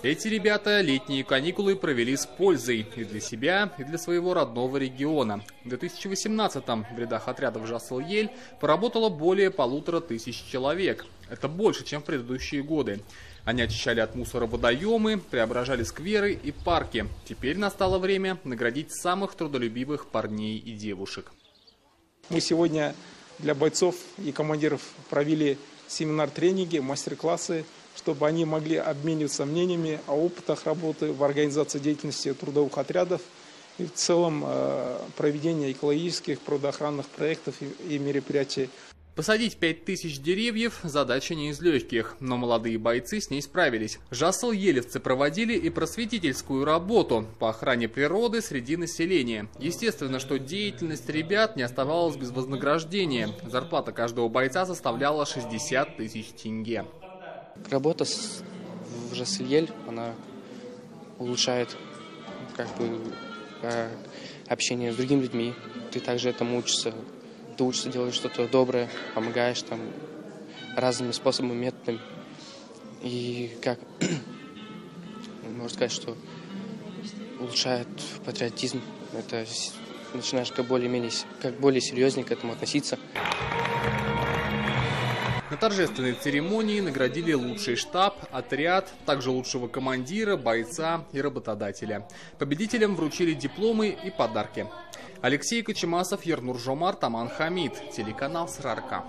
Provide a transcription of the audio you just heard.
Эти ребята летние каникулы провели с пользой и для себя, и для своего родного региона. В 2018-м в рядах отрядов «Жасыл-Ель» поработало более 1500 человек. Это больше, чем в предыдущие годы. Они очищали от мусора водоемы, преображали скверы и парки. Теперь настало время наградить самых трудолюбивых парней и девушек. Мы сегодня для бойцов и командиров провели семинар-тренинги, мастер-классы, чтобы они могли обмениваться мнениями о опытах работы в организации деятельности трудовых отрядов и в целом проведения экологических природоохранных проектов и мероприятий. Посадить 5000 деревьев – задача не из легких, но молодые бойцы с ней справились. Жасыл-елевцы проводили и просветительскую работу по охране природы среди населения. Естественно, что деятельность ребят не оставалась без вознаграждения. Зарплата каждого бойца составляла 60 тысяч тенге. Работа в Жасыл-Ель, она улучшает общение с другими людьми. Ты также этому учишься. Ты учишься делать что-то доброе, помогаешь там разными способами, методами. И можно сказать, что улучшает патриотизм. Это начинаешь более серьезнее к этому относиться. На торжественной церемонии наградили лучший штаб, отряд, также лучшего командира, бойца и работодателя. Победителям вручили дипломы и подарки. Алексей Кочемасов, Ернур Жомарт, Аман Хамид, телеканал Сарыарка.